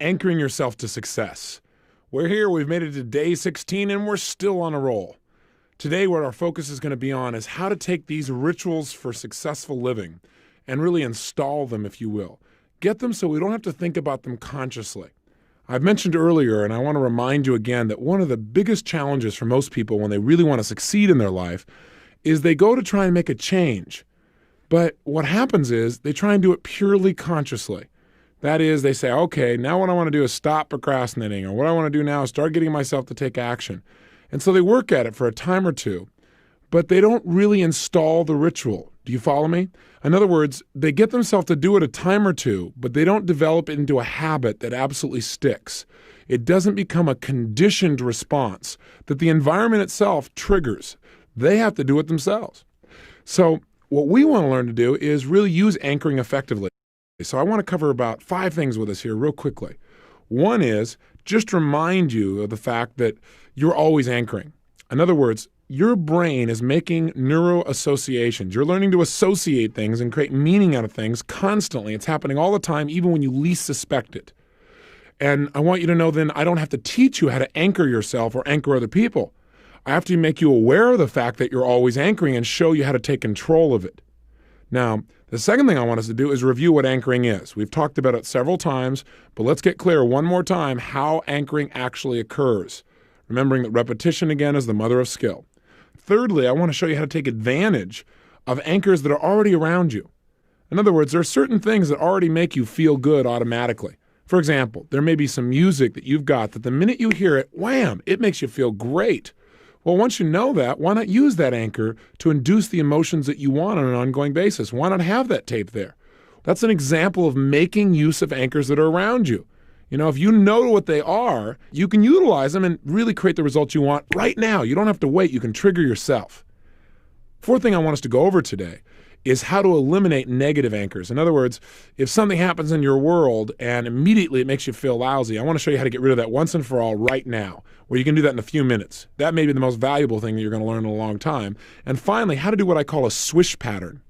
anchoring yourself to success. We're here, we've made it to day 16, and we're still on a roll. Today, what our focus is going to be on is how to take these rituals for successful living and really install them, if you will. Get them so we don't have to think about them consciously. I've mentioned earlier, and I want to remind you again, that one of the biggest challenges for most people when they really want to succeed in their life is they go to try and make a change. But what happens is they try and do it purely consciously. That is, they say, okay, now what I want to do is stop procrastinating, or what I want to do now is start getting myself to take action. And so they work at it for a time or two, but they don't really install the ritual. Do you follow me? In other words, they get themselves to do it a time or two, but they don't develop it into a habit that absolutely sticks. It doesn't become a conditioned response that the environment itself triggers. They have to do it themselves. So what we want to learn to do is really use anchoring effectively. So I want to cover about 5 things with us here real quickly. One is just remind you of the fact that you're always anchoring. In other words, your brain is making neuro associations. You're learning to associate things and create meaning out of things constantly. It's happening all the time, even when you least suspect it. And I want you to know then I don't have to teach you how to anchor yourself or anchor other people. I have to make you aware of the fact that you're always anchoring and show you how to take control of it. Now, the second thing I want us to do is review what anchoring is. We've talked about it several times, but let's get clear one more time how anchoring actually occurs. Remembering that repetition, again, is the mother of skill. Thirdly, I want to show you how to take advantage of anchors that are already around you. In other words, there are certain things that already make you feel good automatically. For example, there may be some music that you've got that the minute you hear it, wham, it makes you feel great. Well, once you know that, why not use that anchor to induce the emotions that you want on an ongoing basis? Why not have that tape there? That's an example of making use of anchors that are around you. You know, if you know what they are, you can utilize them and really create the results you want right now. You don't have to wait. You can trigger yourself. Fourth thing I want us to go over today is how to eliminate negative anchors. In other words, if something happens in your world and immediately it makes you feel lousy, I want to show you how to get rid of that once and for all right now, where you can do that in a few minutes. That may be the most valuable thing that you're going to learn in a long time. And finally, how to do what I call a swish pattern,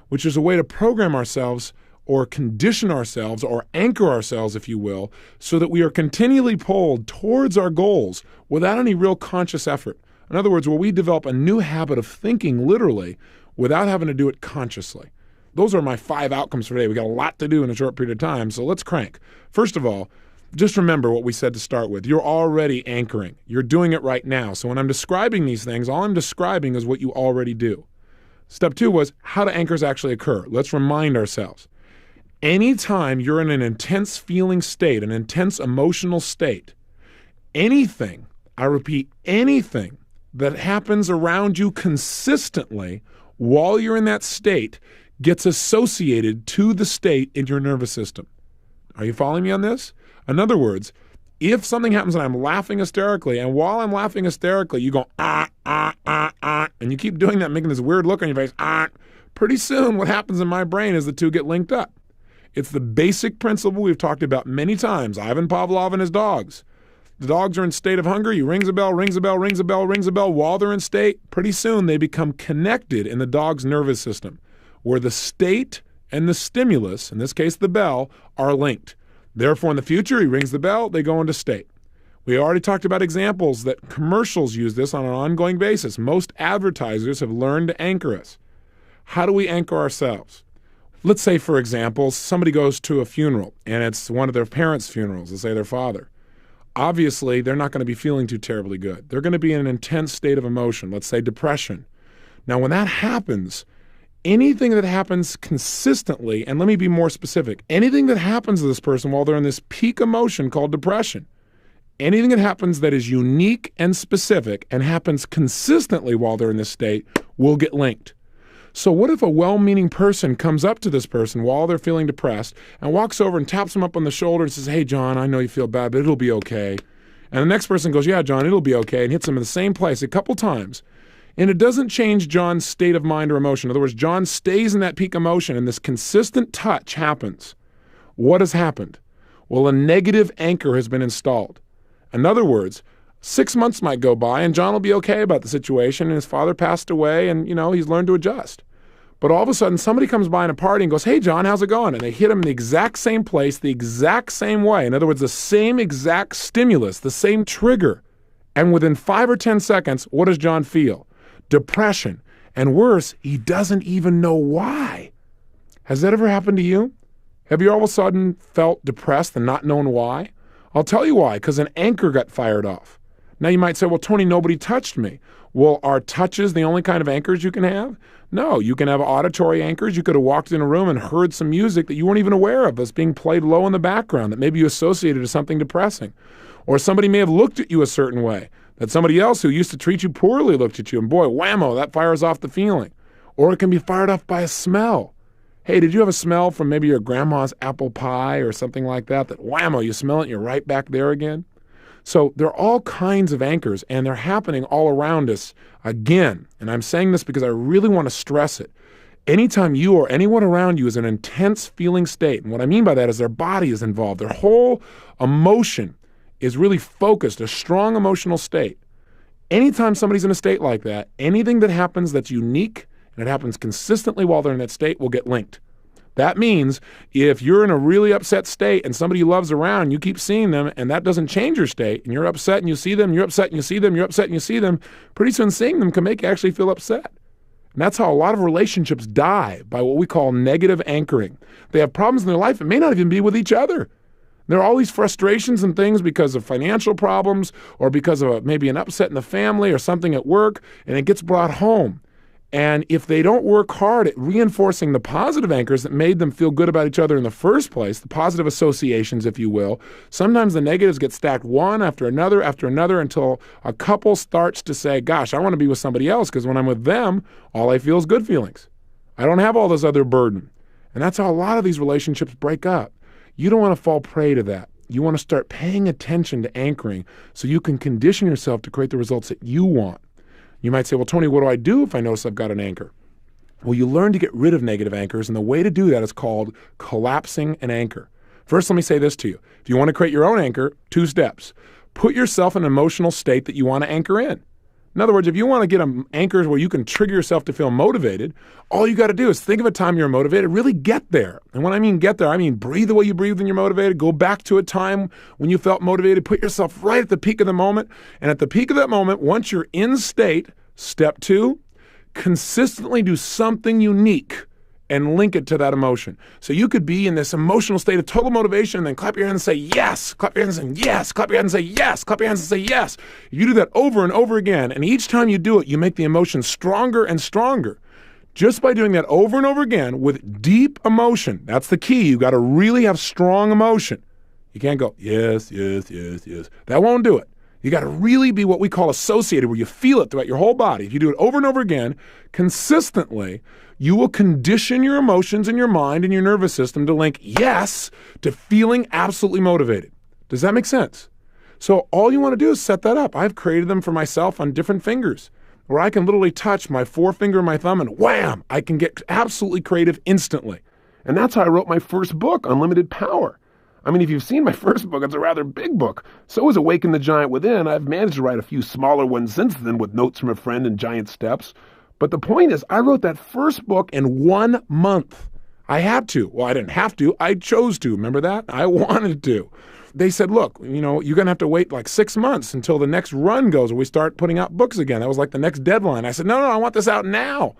which is a way to program ourselves or condition ourselves or anchor ourselves, if you will, so that we are continually pulled towards our goals without any real conscious effort. In other words, where we develop a new habit of thinking literally without having to do it consciously. Those are my 5 outcomes for today. We got a lot to do in a short period of time, so let's crank. First of all, just remember what we said to start with. You're already anchoring. You're doing it right now. So when I'm describing these things, all I'm describing is what you already do. Step 2 was how do anchors actually occur? Let's remind ourselves. Anytime you're in an intense feeling state, an intense emotional state, anything, I repeat, anything that happens around you consistently while you're in that state gets associated to the state in your nervous system. Are you following me on this? In other words, if something happens and I'm laughing hysterically, and while I'm laughing hysterically, you go, and you keep doing that, making this weird look on your face, pretty soon what happens in my brain is the two get linked up. It's the basic principle we've talked about many times. Ivan Pavlov and his dogs. The dogs are in state of hunger. He rings a bell, rings a bell, rings a bell, rings a bell. While they're in state, pretty soon they become connected in the dog's nervous system, where the state and the stimulus, in this case the bell, are linked. Therefore, in the future, he rings the bell, they go into state. We already talked about examples that commercials use this on an ongoing basis. Most advertisers have learned to anchor us. How do we anchor ourselves? Let's say, for example, somebody goes to a funeral, and it's one of their parents' funerals, let's say their father. Obviously, they're not going to be feeling too terribly good. They're going to be in an intense state of emotion, let's say depression. Now, when that happens, anything that happens consistently, and let me be more specific, anything that happens to this person while they're in this peak emotion called depression, anything that happens that is unique and specific and happens consistently while they're in this state will get linked. So what if a well-meaning person comes up to this person while they're feeling depressed and walks over and taps them up on the shoulder and says, "Hey, John, I know you feel bad, but it'll be okay." And the next person goes, "Yeah, John, it'll be okay," and hits them in the same place a couple times. And it doesn't change John's state of mind or emotion. In other words, John stays in that peak emotion, and this consistent touch happens. What has happened? Well, a negative anchor has been installed. In other words, 6 months might go by, and John will be okay about the situation, and his father passed away, and, he's learned to adjust. But all of a sudden, somebody comes by in a party and goes, "Hey, John, how's it going?" And they hit them in the exact same place, the exact same way. In other words, the same exact stimulus, the same trigger. And within 5 or 10 seconds, what does John feel? Depression. And worse, he doesn't even know why. Has that ever happened to you? Have you all of a sudden felt depressed and not known why? I'll tell you why, because an anchor got fired off. Now you might say, "Well, Tony, nobody touched me." Well, are touches the only kind of anchors you can have? No, you can have auditory anchors. You could have walked in a room and heard some music that you weren't even aware of that's being played low in the background that maybe you associated as something depressing. Or somebody may have looked at you a certain way, that somebody else who used to treat you poorly looked at you, and boy, whammo, that fires off the feeling. Or it can be fired off by a smell. Hey, did you have a smell from maybe your grandma's apple pie or something like that, that whammo, you smell it and you're right back there again? So there are all kinds of anchors, and they're happening all around us again. And I'm saying this because I really want to stress it. Anytime you or anyone around you is in an intense feeling state, and what I mean by that is their body is involved, their whole emotion is really focused, a strong emotional state. Anytime somebody's in a state like that, anything that happens that's unique and it happens consistently while they're in that state will get linked. That means if you're in a really upset state and somebody you love's around, you keep seeing them and that doesn't change your state, and you're upset and you see them, you're upset and you see them, you're upset and you see them, pretty soon seeing them can make you actually feel upset. And that's how a lot of relationships die, by what we call negative anchoring. They have problems in their life. It may not even be with each other. There are all these frustrations and things because of financial problems or because of maybe an upset in the family or something at work, and it gets brought home. And if they don't work hard at reinforcing the positive anchors that made them feel good about each other in the first place, the positive associations, if you will, sometimes the negatives get stacked one after another until a couple starts to say, "Gosh, I want to be with somebody else because when I'm with them, all I feel is good feelings. I don't have all this other burden." And that's how a lot of these relationships break up. You don't want to fall prey to that. You want to start paying attention to anchoring so you can condition yourself to create the results that you want. You might say, "Well, Tony, what do I do if I notice I've got an anchor?" Well, you learn to get rid of negative anchors, and the way to do that is called collapsing an anchor. First, let me say this to you. If you want to create your own anchor, 2 steps. Put yourself in an emotional state that you want to anchor in. In other words, if you want to get anchors where you can trigger yourself to feel motivated, all you got to do is think of a time you're motivated, really get there. And when I mean get there, I mean breathe the way you breathe when you're motivated, go back to a time when you felt motivated, put yourself right at the peak of the moment. And at the peak of that moment, once you're in state, step 2, consistently do something unique and link it to that emotion. So you could be in this emotional state of total motivation and then clap your hands and say yes, clap your hands and yes, clap your hands and say yes, clap your hands and say yes. You do that over and over again, and each time you do it, you make the emotion stronger and stronger. Just by doing that over and over again with deep emotion, that's the key. You got to really have strong emotion. You can't go, yes, yes, yes, yes. That won't do it. You got to really be what we call associated, where you feel it throughout your whole body. If you do it over and over again, consistently, you will condition your emotions and your mind and your nervous system to link yes to feeling absolutely motivated. Does that make sense? So all you want to do is set that up. I've created them for myself on different fingers, where I can literally touch my forefinger and my thumb and wham, I can get absolutely creative instantly. And that's how I wrote my first book, Unlimited Power. I mean, if you've seen my first book, it's a rather big book. So is Awaken the Giant Within. I've managed to write a few smaller ones since then with notes from a friend and giant steps. But the point is, I wrote that first book in 1 month. I had to. Well, I didn't have to. I chose to. Remember that? I wanted to. They said, "Look, you're going to have to wait like 6 months until the next run goes, or we start putting out books again." That was like the next deadline. I said, no, I want this out now.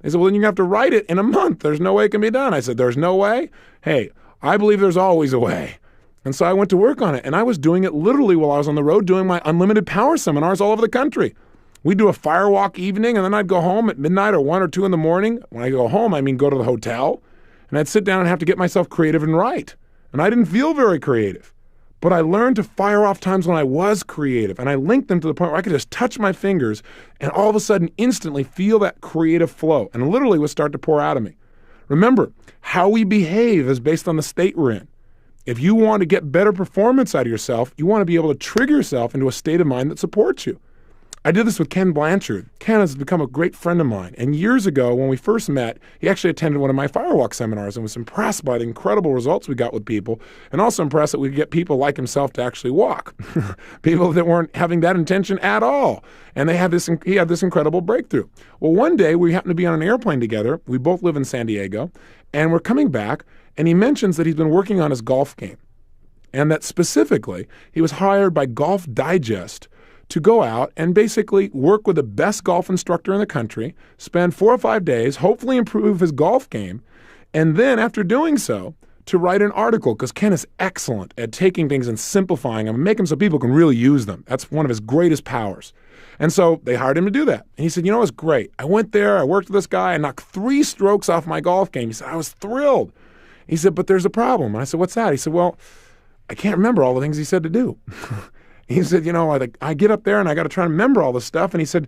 They said, "Well, then you're going to have to write it in a month. There's no way it can be done." I said, "There's no way? Hey, I believe there's always a way." And so I went to work on it, and I was doing it literally while I was on the road doing my Unlimited Power seminars all over the country. We'd do a firewalk evening, and then I'd go home at midnight or 1 or 2 in the morning. When I go home, I mean go to the hotel, and I'd sit down and have to get myself creative and write. And I didn't feel very creative. But I learned to fire off times when I was creative, and I linked them to the point where I could just touch my fingers and all of a sudden instantly feel that creative flow, and literally would start to pour out of me. Remember, how we behave is based on the state we're in. If you want to get better performance out of yourself, you want to be able to trigger yourself into a state of mind that supports you. I did this with Ken Blanchard. Ken has become a great friend of mine. And years ago, when we first met, he actually attended one of my Firewalk seminars and was impressed by the incredible results we got with people, and also impressed that we could get people like himself to actually walk. People that weren't having that intention at all. And he had this incredible breakthrough. Well, one day we happened to be on an airplane together. We both live in San Diego. And we're coming back, and he mentions that he's been working on his golf game. And that specifically, he was hired by Golf Digest to go out and basically work with the best golf instructor in the country, spend 4 or 5 days, hopefully improve his golf game, and then after doing so, to write an article, because Ken is excellent at taking things and simplifying them and making them so people can really use them. That's one of his greatest powers. And so they hired him to do that. And he said, you know, it's great. I went there, I worked with this guy, I knocked 3 strokes off my golf game. He said, I was thrilled. He said, but there's a problem. And I said, what's that? He said, well, I can't remember all the things he said to do. He said, you know, I get up there and I got to try to remember all this stuff. And he said,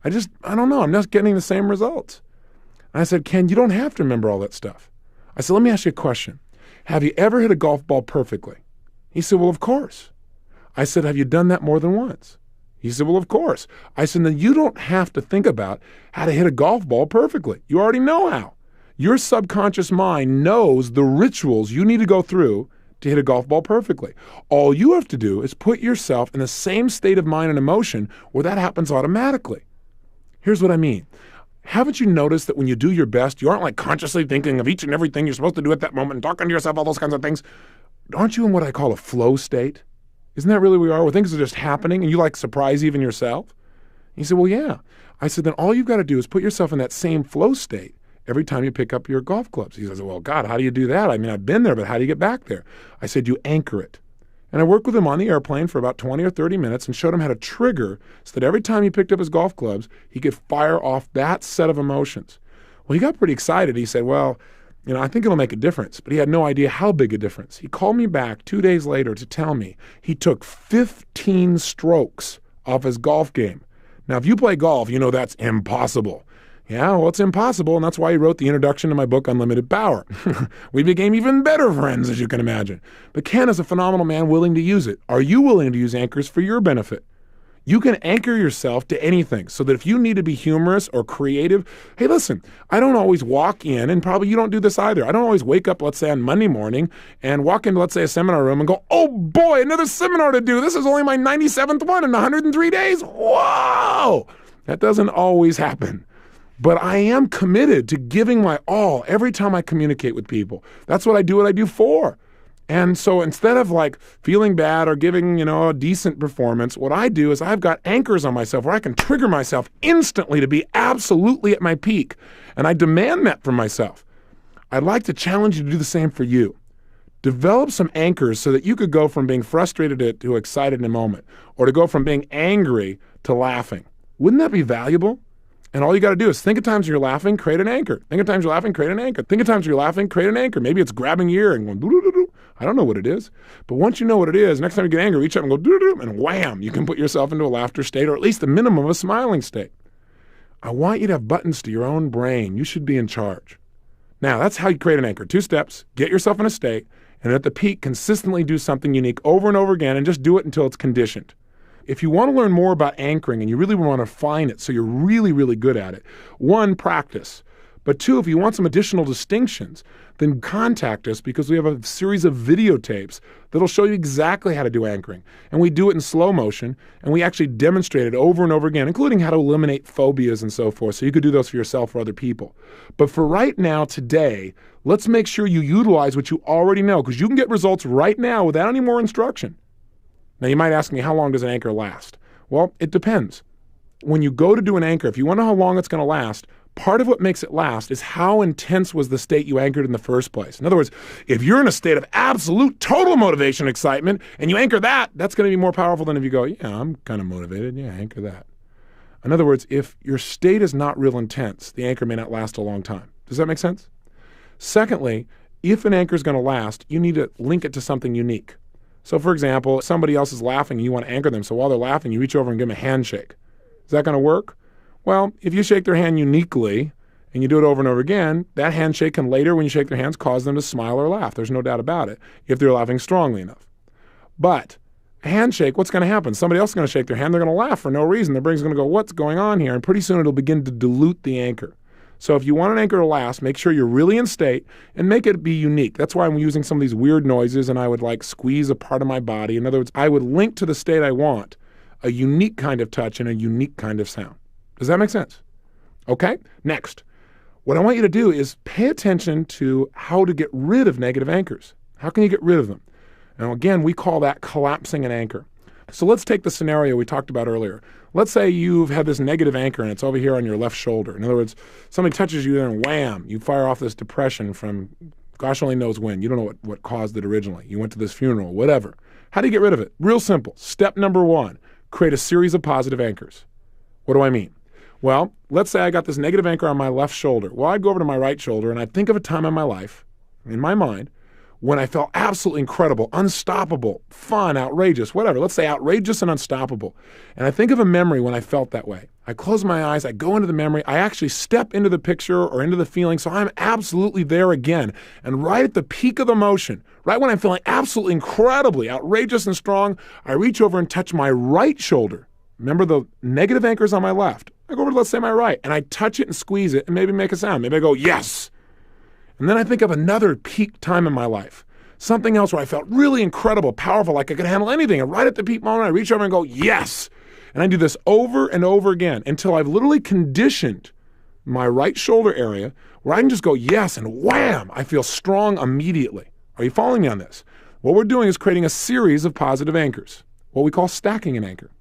I don't know. I'm not getting the same results. And I said, Ken, you don't have to remember all that stuff. I said, let me ask you a question. Have you ever hit a golf ball perfectly? He said, well, of course. I said, have you done that more than once? He said, well, of course. I said, then you don't have to think about how to hit a golf ball perfectly. You already know how. Your subconscious mind knows the rituals you need to go through to hit a golf ball perfectly. All you have to do is put yourself in the same state of mind and emotion where that happens automatically. Here's what I mean. Haven't you noticed that when you do your best, you aren't like consciously thinking of each and everything you're supposed to do at that moment and talking to yourself, all those kinds of things? Aren't you in what I call a flow state? Isn't that really where we are, where things are just happening and you like surprise even yourself? He said, well, yeah. I said, then all you've got to do is put yourself in that same flow state every time you pick up your golf clubs. He says, well, God, how do you do that? I mean, I've been there, but how do you get back there? I said, you anchor it. And I worked with him on the airplane for about 20 or 30 minutes and showed him how to trigger so that every time he picked up his golf clubs, he could fire off that set of emotions. Well, he got pretty excited. He said, well, you know, I think it'll make a difference. But he had no idea how big a difference. He called me back 2 days later to tell me he took 15 strokes off his golf game. Now, if you play golf, you know that's impossible. Yeah, well, it's impossible, and that's why he wrote the introduction to my book, Unlimited Power. We became even better friends, as you can imagine. But Ken is a phenomenal man willing to use it. Are you willing to use anchors for your benefit? You can anchor yourself to anything so that if you need to be humorous or creative, hey, listen, I don't always walk in, and probably you don't do this either. I don't always wake up, let's say, on Monday morning and walk into, let's say, a seminar room and go, oh, boy, another seminar to do. This is only my 97th one in 103 days. Whoa! That doesn't always happen. But I am committed to giving my all every time I communicate with people. That's what I do for. And so instead of like feeling bad or giving, you know, a decent performance, what I do is I've got anchors on myself where I can trigger myself instantly to be absolutely at my peak. And I demand that from myself. I'd like to challenge you to do the same for you. Develop some anchors so that you could go from being frustrated to excited in a moment, or to go from being angry to laughing. Wouldn't that be valuable? And all you got to do is think of times you're laughing, create an anchor. Think of times you're laughing, create an anchor. Think of times you're laughing, create an anchor. Maybe it's grabbing your ear and going doo-doo-doo-doo. I don't know what it is. But once you know what it is, next time you get angry, reach up and go doo-doo-doo, and wham, you can put yourself into a laughter state, or at least the minimum of a smiling state. I want you to have buttons to your own brain. You should be in charge. Now, that's how you create an anchor. 2 steps, get yourself in a state, and at the peak, consistently do something unique over and over again, and just do it until it's conditioned. If you want to learn more about anchoring and you really want to refine it so you're really, really good at it, 1, practice. But 2, if you want some additional distinctions, then contact us because we have a series of videotapes that'll show you exactly how to do anchoring. And we do it in slow motion, and we actually demonstrate it over and over again, including how to eliminate phobias and so forth, so you could do those for yourself or other people. But for right now, today, let's make sure you utilize what you already know, because you can get results right now without any more instruction. Now, you might ask me, how long does an anchor last? Well, it depends. When you go to do an anchor, if you want to know how long it's going to last, part of what makes it last is how intense was the state you anchored in the first place. In other words, if you're in a state of absolute total motivation, excitement, and you anchor that, that's going to be more powerful than if you go, yeah, I'm kind of motivated. Yeah, anchor that. In other words, if your state is not real intense, the anchor may not last a long time. Does that make sense? Secondly, if an anchor is going to last, you need to link it to something unique. So, for example, if somebody else is laughing and you want to anchor them, so while they're laughing, you reach over and give them a handshake. Is that going to work? Well, if you shake their hand uniquely and you do it over and over again, that handshake can later, when you shake their hands, cause them to smile or laugh. There's no doubt about it, if they're laughing strongly enough. But A handshake, what's going to happen? Somebody else is going to shake their hand. They're going to laugh for no reason. Their brain's going to go, what's going on here? And pretty soon it'll begin to dilute the anchor. So if you want an anchor to last, make sure you're really in state and make it be unique. That's why I'm using some of these weird noises, and I would like squeeze a part of my body. In other words, I would link to the state I want a unique kind of touch and a unique kind of sound. Does that make sense? Okay, next. What I want you to do is pay attention to how to get rid of negative anchors. How can you get rid of them? Now, again, we call that collapsing an anchor. So let's take the scenario we talked about earlier. Let's say you've had this negative anchor and it's over here on your left shoulder. In other words, somebody touches you there and wham, you fire off this depression from gosh only knows when. You don't know what caused it originally. You went to this funeral, whatever. How do you get rid of it? Real simple. Step number 1, create a series of positive anchors. What do I mean? Well, let's say I got this negative anchor on my left shoulder. Well, I'd go over to my right shoulder and I'd think of a time in my life, in my mind, when I felt absolutely incredible, unstoppable, fun, outrageous, whatever. Let's say outrageous and unstoppable. And I think of a memory when I felt that way. I close my eyes, I go into the memory, I actually step into the picture or into the feeling, so I'm absolutely there again. And right at the peak of emotion, right when I'm feeling absolutely incredibly outrageous and strong, I reach over and touch my right shoulder. Remember the negative anchor's on my left. I go over to, let's say, my right, and I touch it and squeeze it and maybe make a sound. Maybe I go, yes. And then I think of another peak time in my life, something else where I felt really incredible, powerful, like I could handle anything. And right at the peak moment, I reach over and go, yes. And I do this over and over again until I've literally conditioned my right shoulder area where I can just go, yes, and wham, I feel strong immediately. Are you following me on this? What we're doing is creating a series of positive anchors, what we call stacking an anchor.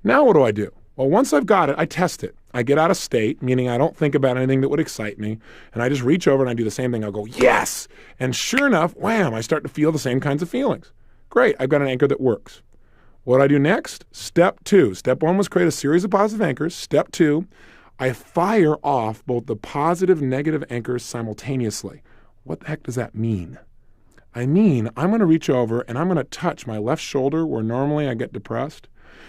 Now what do? Well, once I've got it, I test it. I get out of state, meaning I don't think about anything that would excite me, and I just reach over and I do the same thing. I'll go, yes! And sure enough, wham, I start to feel the same kinds of feelings. Great, I've got an anchor that works. What do I do next? Step 2. Step 1 was create a series of positive anchors. Step 2, I fire off both the positive and negative anchors simultaneously. What the heck does that mean? I mean, I'm going to reach over and I'm going to touch my left shoulder where normally I get depressed.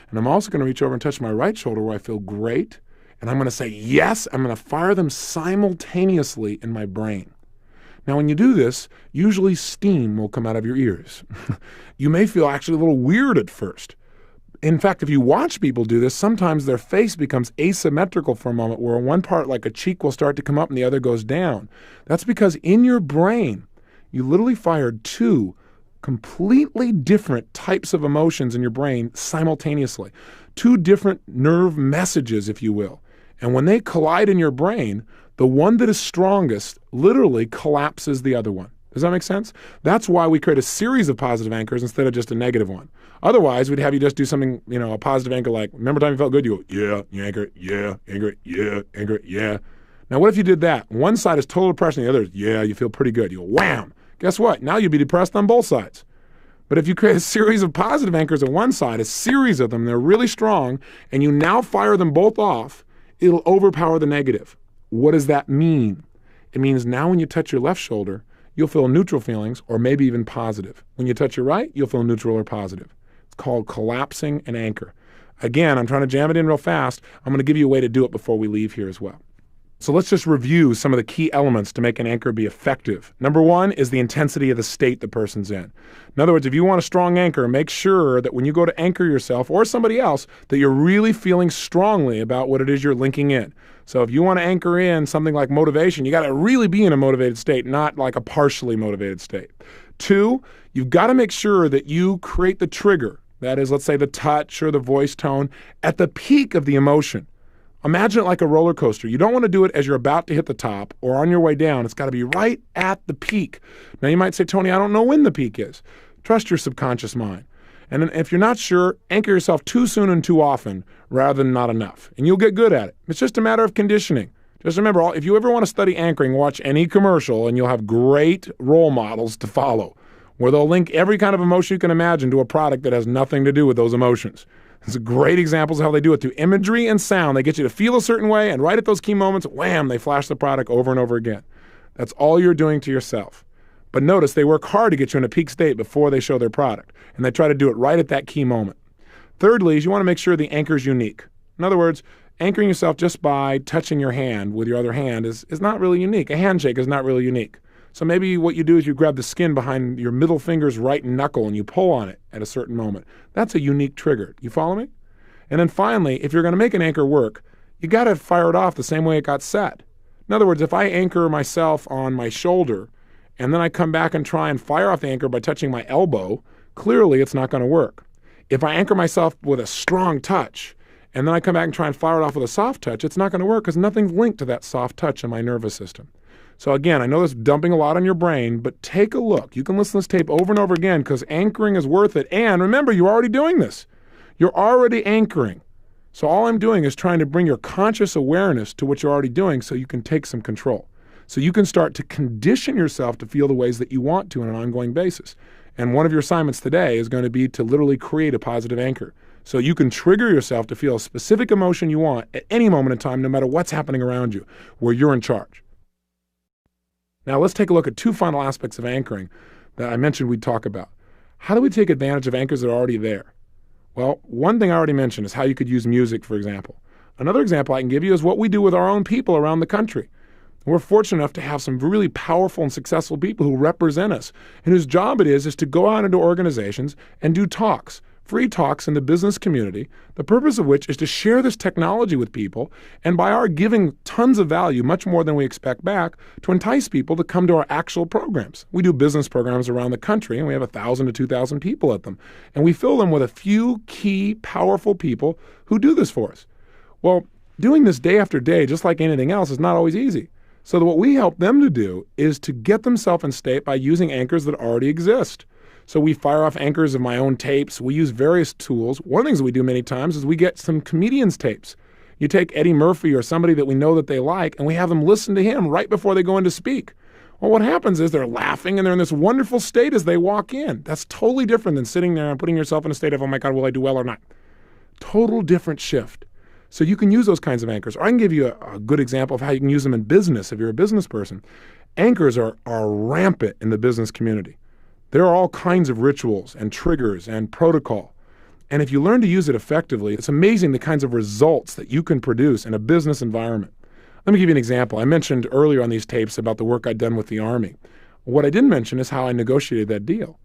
And I'm also going to reach over and touch my right shoulder where I feel great. And I'm going to say, yes, I'm going to fire them simultaneously in my brain. Now, when you do this, usually steam will come out of your ears. You may feel actually a little weird at first. In fact, if you watch people do this, sometimes their face becomes asymmetrical for a moment where one part, like a cheek, will start to come up and the other goes down. That's because in your brain, you literally fired 2 completely different types of emotions in your brain simultaneously. 2 different nerve messages, if you will. And when they collide in your brain, the one that is strongest literally collapses the other one. Does that make sense? That's why we create a series of positive anchors instead of just a negative one. Otherwise, we'd have you just do something, a positive anchor like, remember time you felt good? You go, yeah, you anchor it, yeah, anchor it, yeah, anchor it, yeah. Now, what if you did that? One side is total depression, the other is, yeah, you feel pretty good. You go, wham! Guess what? Now you'd be depressed on both sides. But if you create a series of positive anchors on one side, a series of them, they're really strong, and you now fire them both off, it'll overpower the negative. What does that mean? It means now when you touch your left shoulder, you'll feel neutral feelings or maybe even positive. When you touch your right, you'll feel neutral or positive. It's called collapsing an anchor. Again, I'm trying to jam it in real fast. I'm going to give you a way to do it before we leave here as well. So let's just review some of the key elements to make an anchor be effective. Number 1 is the intensity of the state the person's in. In other words, if you want a strong anchor, make sure that when you go to anchor yourself or somebody else, that you're really feeling strongly about what it is you're linking in. So if you want to anchor in something like motivation, you got to really be in a motivated state, not like a partially motivated state. 2, you've got to make sure that you create the trigger. That is, let's say the touch or the voice tone at the peak of the emotion. Imagine it like a roller coaster. You don't want to do it as you're about to hit the top or on your way down. It's got to be right at the peak. Now you might say, Tony, I don't know when the peak is. Trust your subconscious mind. And then if you're not sure, anchor yourself too soon and too often rather than not enough. And you'll get good at it. It's just a matter of conditioning. Just remember, if you ever want to study anchoring, watch any commercial and you'll have great role models to follow where they'll link every kind of emotion you can imagine to a product that has nothing to do with those emotions. It's great examples of how they do it through imagery and sound. They get you to feel a certain way, and right at those key moments, wham, they flash the product over and over again. That's all you're doing to yourself. But notice they work hard to get you in a peak state before they show their product, and they try to do it right at that key moment. Thirdly, is you want to make sure the anchor is unique. In other words, anchoring yourself just by touching your hand with your other hand is not really unique. A handshake is not really unique. So maybe what you do is you grab the skin behind your middle finger's right knuckle and you pull on it at a certain moment. That's a unique trigger. You follow me? And then finally, if you're going to make an anchor work, you got to fire it off the same way it got set. In other words, if I anchor myself on my shoulder and then I come back and try and fire off the anchor by touching my elbow, clearly it's not going to work. If I anchor myself with a strong touch and then I come back and try and fire it off with a soft touch, it's not going to work because nothing's linked to that soft touch in my nervous system. So again, I know this is dumping a lot on your brain, but take a look. You can listen to this tape over and over again because anchoring is worth it. And remember, you're already doing this. You're already anchoring. So all I'm doing is trying to bring your conscious awareness to what you're already doing so you can take some control. So you can start to condition yourself to feel the ways that you want to on an ongoing basis. And one of your assignments today is going to be to literally create a positive anchor. So you can trigger yourself to feel a specific emotion you want at any moment in time, no matter what's happening around you, where you're in charge. Now let's take a look at two final aspects of anchoring that I mentioned we'd talk about. How do we take advantage of anchors that are already there? Well, one thing I already mentioned is how you could use music, for example. Another example I can give you is what we do with our own people around the country. We're fortunate enough to have some really powerful and successful people who represent us and whose job it is to go out into organizations and do talks, free talks in the business community, the purpose of which is to share this technology with people and by our giving tons of value, much more than we expect back, to entice people to come to our actual programs. We do business programs around the country and we have 1,000 to 2,000 people at them. And we fill them with a few key, powerful people who do this for us. Well, doing this day after day, just like anything else, is not always easy. So what we help them to do is to get themselves in state by using anchors that already exist. So we fire off anchors of my own tapes. We use various tools. One of the things we do many times is we get some comedians' tapes. You take Eddie Murphy or somebody that we know that they like, and we have them listen to him right before they go in to speak. Well, what happens is they're laughing and they're in this wonderful state as they walk in. That's totally different than sitting there and putting yourself in a state of, oh my God, will I do well or not? Total different shift. So you can use those kinds of anchors. Or I can give you a good example of how you can use them in business if you're a business person. Anchors are rampant in the business community. There are all kinds of rituals and triggers and protocol. And if you learn to use it effectively, it's amazing the kinds of results that you can produce in a business environment. Let me give you an example. I mentioned earlier on these tapes about the work I'd done with the Army. What I didn't mention is how I negotiated that deal.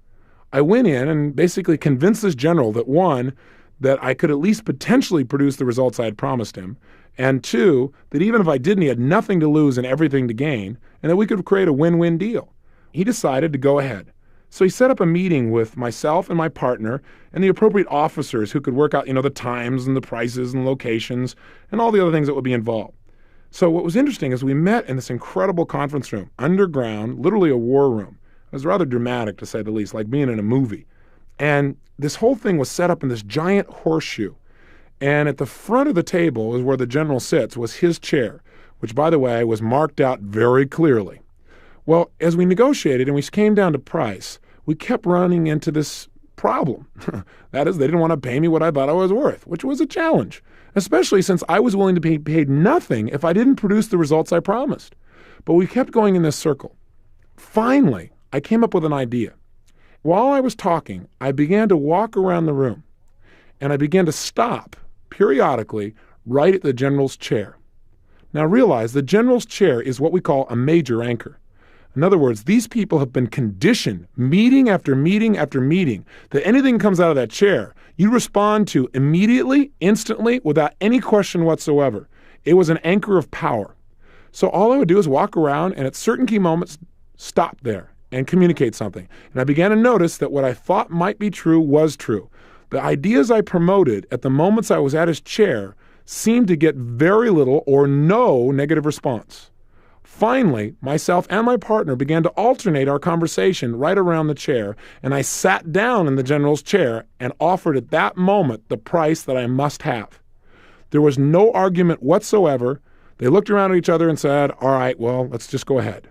I went in and basically convinced this general that one, that I could at least potentially produce the results I had promised him, and two, that even if I didn't, he had nothing to lose and everything to gain, and that we could create a win-win deal. He decided to go ahead. So he set up a meeting with myself and my partner and the appropriate officers who could work out, the times and the prices and locations and all the other things that would be involved. So what was interesting is we met in this incredible conference room, underground, literally a war room. It was rather dramatic, to say the least, like being in a movie. And this whole thing was set up in this giant horseshoe. And at the front of the table is where the general sits, was his chair, which, by the way, was marked out very clearly. Well, as we negotiated and we came down to price, we kept running into this problem. That is, they didn't want to pay me what I thought I was worth, which was a challenge, especially since I was willing to be paid nothing if I didn't produce the results I promised. But we kept going in this circle. Finally, I came up with an idea. While I was talking, I began to walk around the room, and I began to stop periodically right at the general's chair. Now realize the general's chair is what we call a major anchor. In other words, these people have been conditioned, meeting after meeting after meeting, that anything comes out of that chair, you respond to immediately, instantly, without any question whatsoever. It was an anchor of power. So all I would do is walk around and at certain key moments, stop there and communicate something. And I began to notice that what I thought might be true was true. The ideas I promoted at the moments I was at his chair seemed to get very little or no negative response. Finally, myself and my partner began to alternate our conversation right around the chair, and I sat down in the general's chair and offered at that moment the price that I must have. There was no argument whatsoever. They looked around at each other and said, all right, well, let's just go ahead.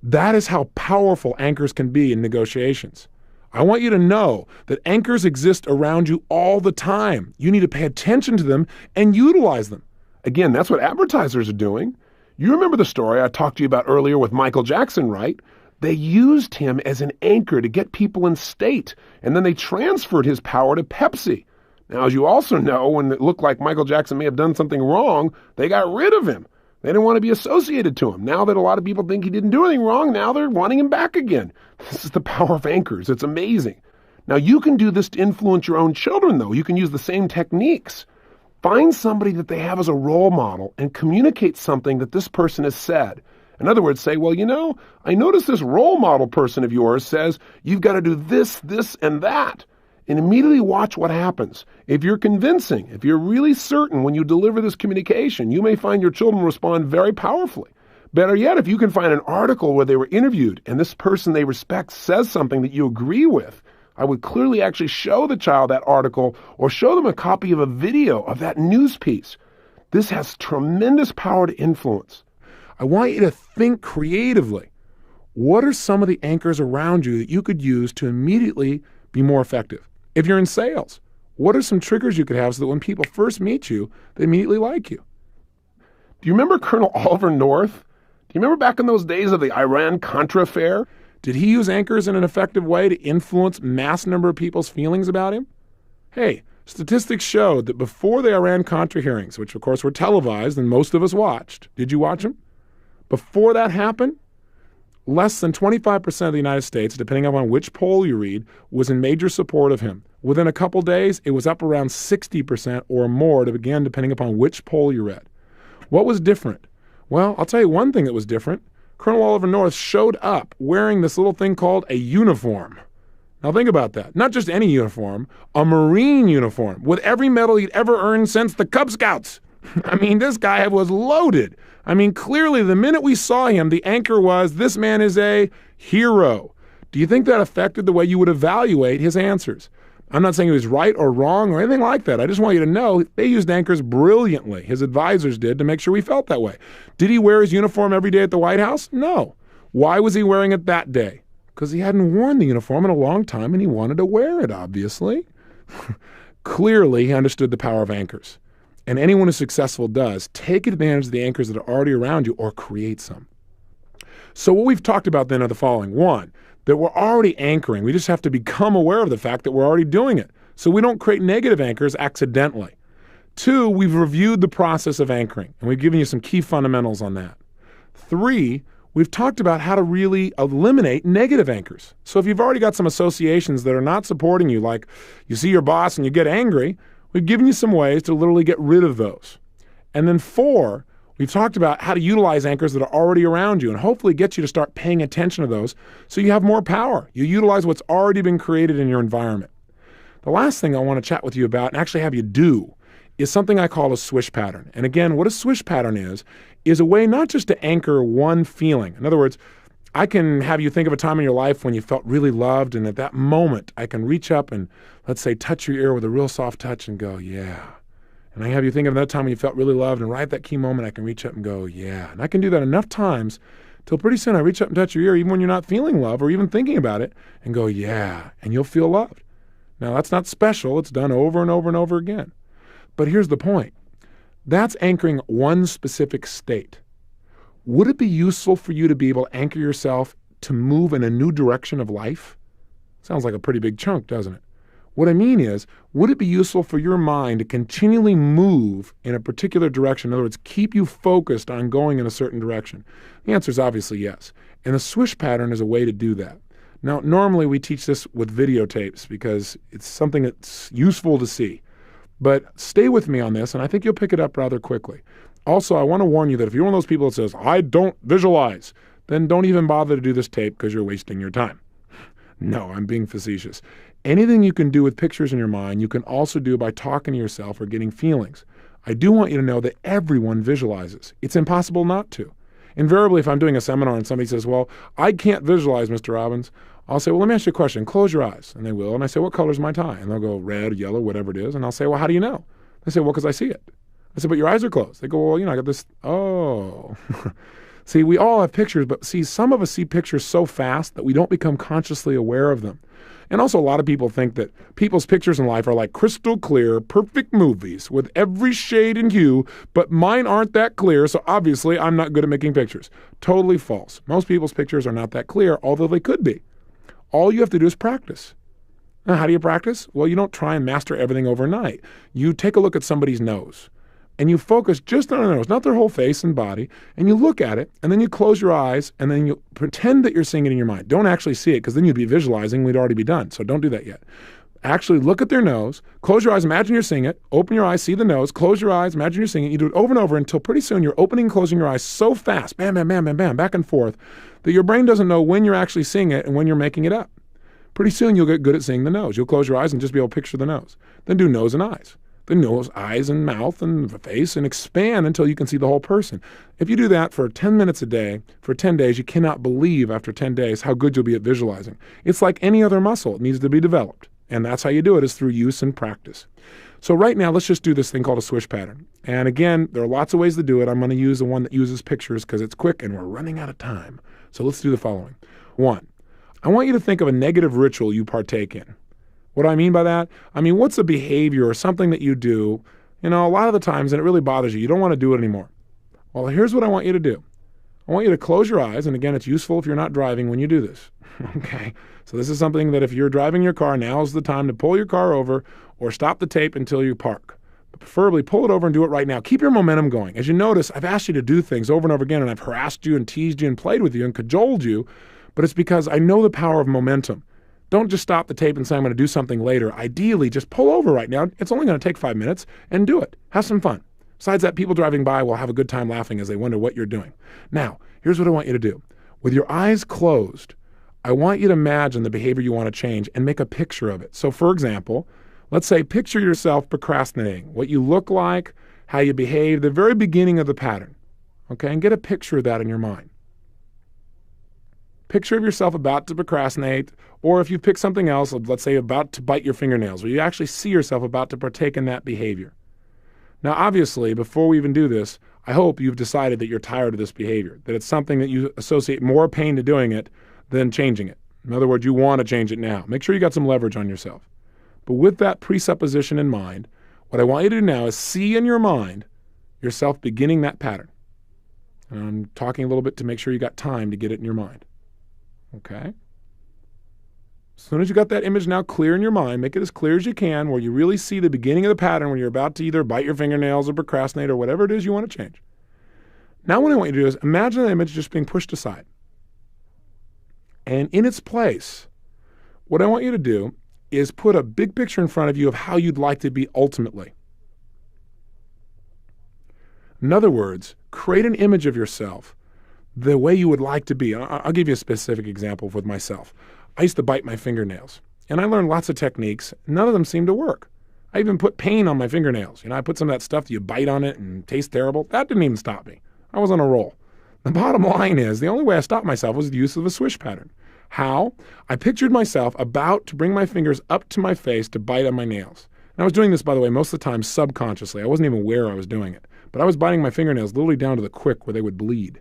That is how powerful anchors can be in negotiations. I want you to know that anchors exist around you all the time. You need to pay attention to them and utilize them. Again, that's what advertisers are doing. You remember the story I talked to you about earlier with Michael Jackson, right? They used him as an anchor to get people in state, and then they transferred his power to Pepsi. Now, as you also know, when it looked like Michael Jackson may have done something wrong, they got rid of him. They didn't want to be associated to him. Now that a lot of people think he didn't do anything wrong, now they're wanting him back again. This is the power of anchors. It's amazing. Now, you can do this to influence your own children, though. You can use the same techniques. Find somebody that they have as a role model and communicate something that this person has said. In other words, say, well, I notice this role model person of yours says you've got to do this, this, and that. And immediately watch what happens. If you're convincing, if you're really certain when you deliver this communication, you may find your children respond very powerfully. Better yet, if you can find an article where they were interviewed and this person they respect says something that you agree with, I would clearly actually show the child that article or show them a copy of a video of that news piece. This has tremendous power to influence. I want you to think creatively. What are some of the anchors around you that you could use to immediately be more effective? If you're in sales, what are some triggers you could have so that when people first meet you, they immediately like you? Do you remember Colonel Oliver North? Do you remember back in those days of the Iran-Contra affair? Did he use anchors in an effective way to influence mass number of people's feelings about him? Hey, statistics showed that before the Iran-Contra hearings, which of course were televised and most of us watched, did you watch them? Before that happened, less than 25% of the United States, depending upon which poll you read, was in major support of him. Within a couple days, it was up around 60% or more, depending upon which poll you read. What was different? Well, I'll tell you one thing that was different. Colonel Oliver North showed up wearing this little thing called a uniform. Now think about that. Not just any uniform, a Marine uniform with every medal he'd ever earned since the Cub Scouts. I mean, this guy was loaded. I mean, clearly the minute we saw him, the anchor was, this man is a hero. Do you think that affected the way you would evaluate his answers? I'm not saying he was right or wrong or anything like that. I just want you to know they used anchors brilliantly. His advisors did to make sure we felt that way. Did he wear his uniform every day at the White House? No. Why was he wearing it that day? Because he hadn't worn the uniform in a long time and he wanted to wear it, obviously. Clearly, he understood the power of anchors. And anyone who's successful does take advantage of the anchors that are already around you or create some. So what we've talked about then are the following. One, that we're already anchoring. We just have to become aware of the fact that we're already doing it, so we don't create negative anchors accidentally. Two, we've reviewed the process of anchoring, and we've given you some key fundamentals on that. Three, we've talked about how to really eliminate negative anchors. So if you've already got some associations that are not supporting you, like you see your boss and you get angry, we've given you some ways to literally get rid of those. And then four, we've talked about how to utilize anchors that are already around you and hopefully get you to start paying attention to those so you have more power. You utilize what's already been created in your environment. The last thing I want to chat with you about and actually have you do is something I call a swish pattern. And again, what a swish pattern is a way not just to anchor one feeling. In other words, I can have you think of a time in your life when you felt really loved, and at that moment, I can reach up and, let's say, touch your ear with a real soft touch and go, yeah. And I have you think of that time when you felt really loved, and right at that key moment, I can reach up and go, yeah. And I can do that enough times till pretty soon I reach up and touch your ear, even when you're not feeling love or even thinking about it, and go, yeah, and you'll feel loved. Now, that's not special. It's done over and over and over again. But here's the point. That's anchoring one specific state. Would it be useful for you to be able to anchor yourself to move in a new direction of life? Sounds like a pretty big chunk, doesn't it? What I mean is, would it be useful for your mind to continually move in a particular direction? In other words, keep you focused on going in a certain direction? The answer is obviously yes. And the swish pattern is a way to do that. Now, normally we teach this with videotapes because it's something that's useful to see. But stay with me on this, and I think you'll pick it up rather quickly. Also, I want to warn you that if you're one of those people that says, I don't visualize, then don't even bother to do this tape because you're wasting your time. No, I'm being facetious. Anything you can do with pictures in your mind, you can also do by talking to yourself or getting feelings. I do want you to know that everyone visualizes. It's impossible not to. Invariably, if I'm doing a seminar and somebody says, well, I can't visualize, Mr. Robbins, I'll say, well, let me ask you a question. Close your eyes. And they will. And I say, what color is my tie? And they'll go red, yellow, whatever it is. And I'll say, well, how do you know? They say, well, because I see it. I said, but your eyes are closed. They go, well, I got this. Oh. See, we all have pictures, but see, some of us see pictures so fast that we don't become consciously aware of them. And also a lot of people think that people's pictures in life are like crystal clear, perfect movies with every shade and hue, but mine aren't that clear, so obviously I'm not good at making pictures. Totally false. Most people's pictures are not that clear, although they could be. All you have to do is practice. Now, how do you practice? Well, you don't try and master everything overnight. You take a look at somebody's nose. and you focus just on their nose, not their whole face and body, and you look at it, and then you close your eyes, and then you pretend that you're seeing it in your mind. Don't actually see it, because then you'd be visualizing, we'd already be done, so don't do that yet. Actually look at their nose, close your eyes, imagine you're seeing it, open your eyes, see the nose, close your eyes, imagine you're seeing it. You do it over and over until pretty soon you're opening and closing your eyes so fast, bam, bam, bam, bam, bam, back and forth, that your brain doesn't know when you're actually seeing it and when you're making it up. Pretty soon you'll get good at seeing the nose. You'll close your eyes and just be able to picture the nose. Then do nose and eyes. Then nose, eyes, and mouth, and face, and expand until you can see the whole person. If you do that for 10 minutes a day, for 10 days, you cannot believe after 10 days how good you'll be at visualizing. It's like any other muscle. It needs to be developed. And that's how you do it, is through use and practice. So right now, let's just do this thing called a swish pattern. And again, there are lots of ways to do it. I'm going to use the one that uses pictures because it's quick and we're running out of time. So let's do the following. 1, I want you to think of a negative ritual you partake in. What do I mean by that? I mean, what's a behavior or something that you do, a lot of the times, and it really bothers you. You don't want to do it anymore. Well, here's what I want you to do. I want you to close your eyes, and again, it's useful if you're not driving when you do this. Okay? So this is something that if you're driving your car, now's the time to pull your car over or stop the tape until you park. But preferably pull it over and do it right now. Keep your momentum going. As you notice, I've asked you to do things over and over again, and I've harassed you and teased you and played with you and cajoled you, but it's because I know the power of momentum. Don't just stop the tape and say, I'm going to do something later. Ideally, just pull over right now. It's only going to take 5 minutes, and do it. Have some fun. Besides that, people driving by will have a good time laughing as they wonder what you're doing. Now, here's what I want you to do. With your eyes closed, I want you to imagine the behavior you want to change and make a picture of it. So for example, let's say picture yourself procrastinating, what you look like, how you behave, the very beginning of the pattern. Okay, and get a picture of that in your mind. Picture of yourself about to procrastinate, or if you pick something else, let's say about to bite your fingernails, where you actually see yourself about to partake in that behavior. Now, obviously, before we even do this, I hope you've decided that you're tired of this behavior, that it's something that you associate more pain to doing it than changing it. In other words, you want to change it now. Make sure you got some leverage on yourself. But with that presupposition in mind, what I want you to do now is see in your mind yourself beginning that pattern. And I'm talking a little bit to make sure you got time to get it in your mind. Okay? As soon as you got that image now clear in your mind, make it as clear as you can, where you really see the beginning of the pattern when you're about to either bite your fingernails or procrastinate or whatever it is you want to change. Now what I want you to do is imagine the image just being pushed aside. And in its place, what I want you to do is put a big picture in front of you of how you'd like to be ultimately. In other words, create an image of yourself the way you would like to be. I'll give you a specific example with myself. I used to bite my fingernails, and I learned lots of techniques. None of them seemed to work. I even put pain on my fingernails. I put some of that stuff that you bite on it and tastes terrible. That didn't even stop me. I was on a roll. The bottom line is the only way I stopped myself was the use of a swish pattern. How? I pictured myself about to bring my fingers up to my face to bite on my nails. And I was doing this, by the way, most of the time subconsciously. I wasn't even aware I was doing it. But I was biting my fingernails literally down to the quick where they would bleed.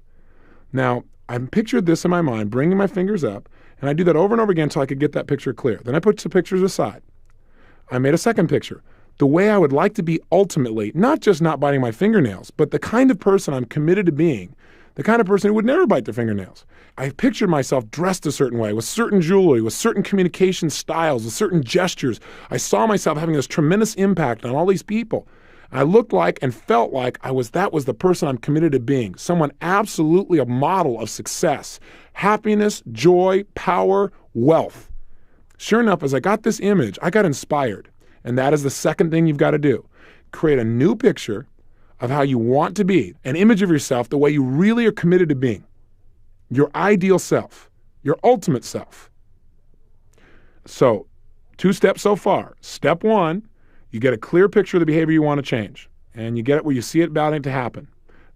Now, I pictured this in my mind, bringing my fingers up, and I do that over and over again until I could get that picture clear. Then I put the pictures aside. I made a second picture. The way I would like to be ultimately, not just not biting my fingernails, but the kind of person I'm committed to being, the kind of person who would never bite their fingernails. I pictured myself dressed a certain way, with certain jewelry, with certain communication styles, with certain gestures. I saw myself having this tremendous impact on all these people. I looked like and felt like that was the person I'm committed to being, someone absolutely a model of success, happiness, joy, power, wealth. Sure enough, as I got this image, I got inspired. And that is the second thing you've got to do. Create a new picture of how you want to be, an image of yourself the way you really are committed to being, your ideal self, your ultimate self. So, 2 steps so far. Step 1, you get a clear picture of the behavior you want to change, and you get it where you see it about it to happen.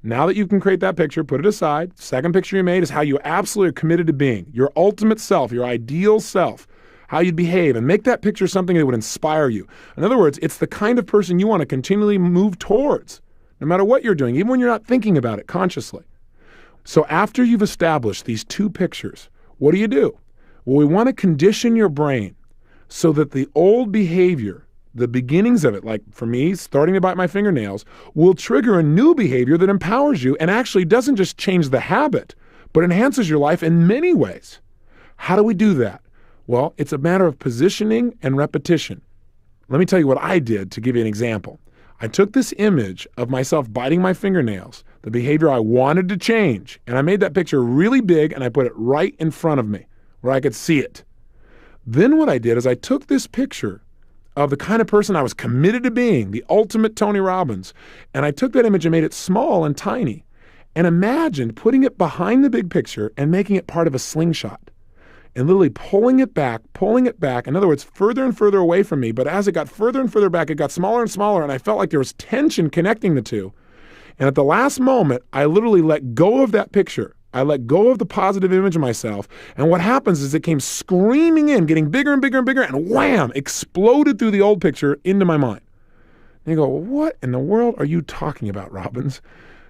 Now that you can create that picture, put it aside. Second picture you made is how you absolutely are committed to being, your ultimate self, your ideal self, how you'd behave, and make that picture something that would inspire you. In other words, it's the kind of person you want to continually move towards, no matter what you're doing, even when you're not thinking about it consciously. So after you've established these 2 pictures, what do? Well, we want to condition your brain so that the old behavior, the beginnings of it, like for me, starting to bite my fingernails, will trigger a new behavior that empowers you and actually doesn't just change the habit, but enhances your life in many ways. How do we do that? Well, it's a matter of positioning and repetition. Let me tell you what I did to give you an example. I took this image of myself biting my fingernails, the behavior I wanted to change, and I made that picture really big and I put it right in front of me where I could see it. Then what I did is I took this picture of the kind of person I was committed to being, the ultimate Tony Robbins, and I took that image and made it small and tiny and imagined putting it behind the big picture and making it part of a slingshot and literally pulling it back, in other words, further and further away from me. But as it got further and further back, it got smaller and smaller, and I felt like there was tension connecting the two. And at the last moment, I literally let go of that picture. I let go of the positive image of myself. And what happens is it came screaming in, getting bigger and bigger and bigger, and wham, exploded through the old picture into my mind. And you go, well, what in the world are you talking about, Robbins?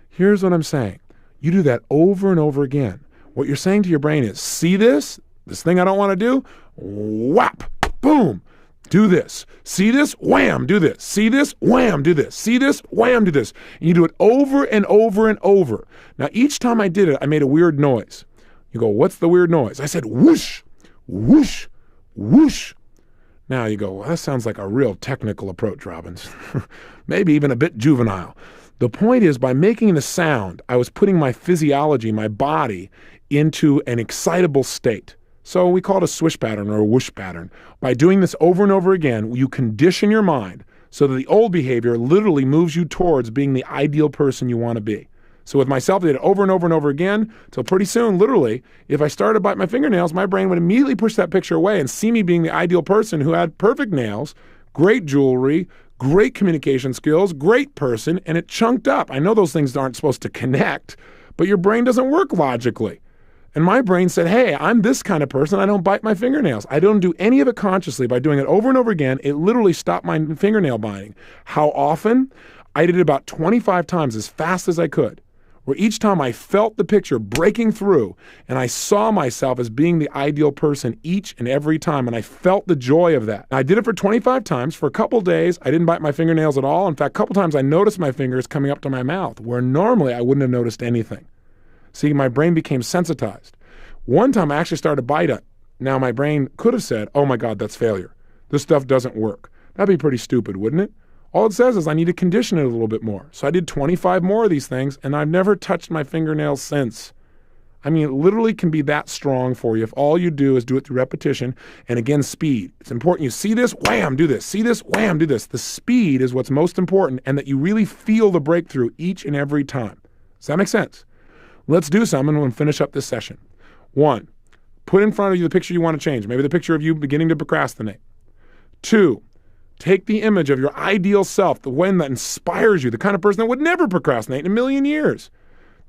Here's what I'm saying. You do that over and over again. What you're saying to your brain is, see this? This thing I don't want to do? Whap, boom, do this. See this? Wham, do this. See this? Wham, do this. See this? Wham, do this. And you do it over and over and over. Now, each time I did it, I made a weird noise. You go, what's the weird noise? I said, whoosh, whoosh, whoosh. Now you go, well, that sounds like a real technical approach, Robbins. Maybe even a bit juvenile. The point is, by making the sound, I was putting my physiology, my body, into an excitable state. So we call it a swish pattern or a whoosh pattern. By doing this over and over again, you condition your mind so that the old behavior literally moves you towards being the ideal person you want to be. So with myself, I did it over and over and over again until pretty soon, literally, if I started to bite my fingernails, my brain would immediately push that picture away and see me being the ideal person who had perfect nails, great jewelry, great communication skills, great person, and it chunked up. I know those things aren't supposed to connect, but your brain doesn't work logically. And my brain said, hey, I'm this kind of person. I don't bite my fingernails. I don't do any of it consciously. By doing it over and over again, it literally stopped my fingernail biting. How often? I did it about 25 times as fast as I could, where each time I felt the picture breaking through and I saw myself as being the ideal person each and every time, and I felt the joy of that. And I did it for 25 times. For a couple days, I didn't bite my fingernails at all. In fact, a couple times I noticed my fingers coming up to my mouth, where normally I wouldn't have noticed anything. See, my brain became sensitized. One time I actually started to bite it. Now my brain could have said, oh my God, that's failure. This stuff doesn't work. That'd be pretty stupid, wouldn't it? All it says is I need to condition it a little bit more. So I did 25 more of these things, and I've never touched my fingernails since. I mean, it literally can be that strong for you if all you do is do it through repetition and, again, speed. It's important you see this, wham, do this. See this, wham, do this. The speed is what's most important, and that you really feel the breakthrough each and every time. Does that make sense? Let's do some, and we'll finish up this session. 1, put in front of you the picture you want to change, maybe the picture of you beginning to procrastinate. 2, take the image of your ideal self, the one that inspires you, the kind of person that would never procrastinate in a million years.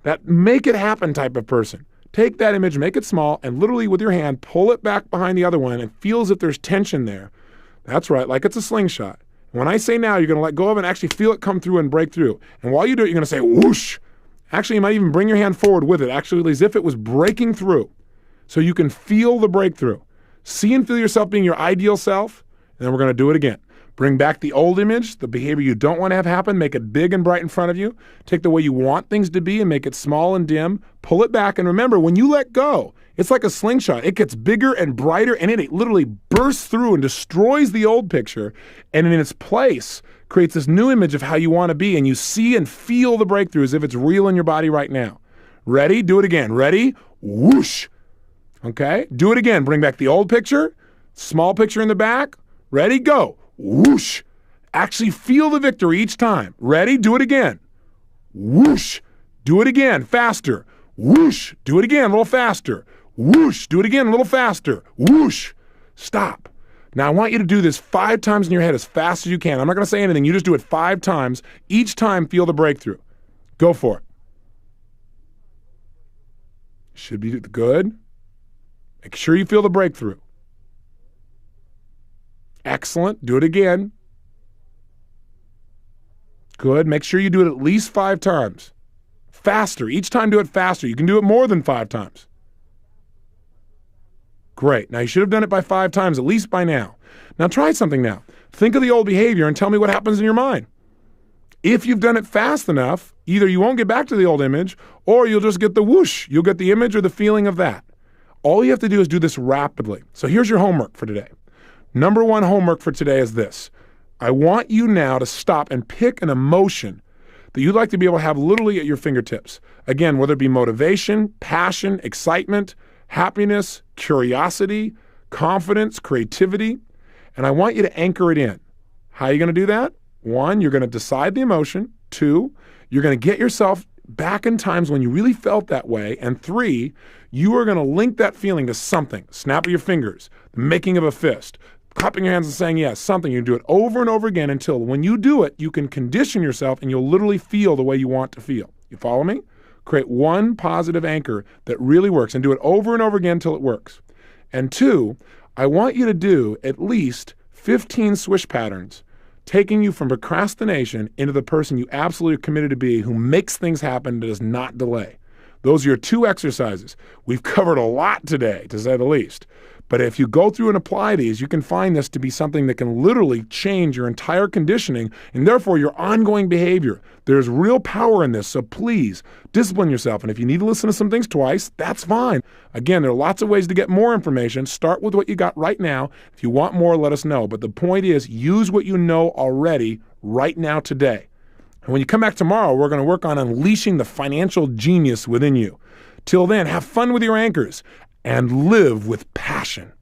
That make it happen type of person. Take that image, make it small, and literally with your hand, pull it back behind the other one and feel as if there's tension there. That's right, like it's a slingshot. When I say now, you're going to let go of it and actually feel it come through and break through. And while you do it, you're going to say whoosh. Actually, you might even bring your hand forward with it, actually as if it was breaking through. So you can feel the breakthrough. See and feel yourself being your ideal self, and then we're going to do it again. Bring back the old image, the behavior you don't want to have happen, make it big and bright in front of you. Take the way you want things to be and make it small and dim. Pull it back, and remember, when you let go, it's like a slingshot. It gets bigger and brighter, and it literally bursts through and destroys the old picture, and in its place creates this new image of how you want to be, and you see and feel the breakthrough as if it's real in your body right now. Ready? Do it again. Ready? Whoosh. Okay? Do it again. Bring back the old picture, small picture in the back. Ready? Go. Whoosh. Actually feel the victory each time. Ready? Do it again. Whoosh. Do it again. Faster. Whoosh. Do it again. A little faster. Whoosh. Do it again. A little faster. Whoosh. Stop. Now I want you to do this 5 times in your head as fast as you can. I'm not going to say anything. You just do it 5 times. Each time feel the breakthrough. Go for it. Should be good. Make sure you feel the breakthrough. Excellent. Do it again. Good. Make sure you do it at least 5 times. Faster. Each time do it faster. You can do it more than 5 times. Great. Now you should have done it by 5 times, at least by now. Now try something now. Think of the old behavior and tell me what happens in your mind. If you've done it fast enough, either you won't get back to the old image or you'll just get the whoosh. You'll get the image or the feeling of that. All you have to do is do this rapidly. So here's your homework for today. Number 1 homework for today is this. I want you now to stop and pick an emotion that you'd like to be able to have literally at your fingertips. Again, whether it be motivation, passion, excitement, happiness, curiosity, confidence, creativity, and I want you to anchor it in. How are you going to do that? 1, you're going to decide the emotion. 2, you're going to get yourself back in times when you really felt that way. And 3, you are going to link that feeling to something. Snap of your fingers, the making of a fist, clapping your hands and saying yes, something. You do it over and over again until when you do it, you can condition yourself and you'll literally feel the way you want to feel. You follow me? Create one positive anchor that really works and do it over and over again until it works. And 2, I want you to do at least 15 swish patterns, taking you from procrastination into the person you absolutely are committed to be, who makes things happen and does not delay. Those are your 2 exercises. We've covered a lot today, to say the least. But if you go through and apply these, you can find this to be something that can literally change your entire conditioning and therefore your ongoing behavior. There's real power in this, so please discipline yourself. And if you need to listen to some things twice, that's fine. Again, there are lots of ways to get more information. Start with what you got right now. If you want more, let us know. But the point is, use what you know already right now today. And when you come back tomorrow, we're going to work on unleashing the financial genius within you. Till then, have fun with your anchors and live with passion.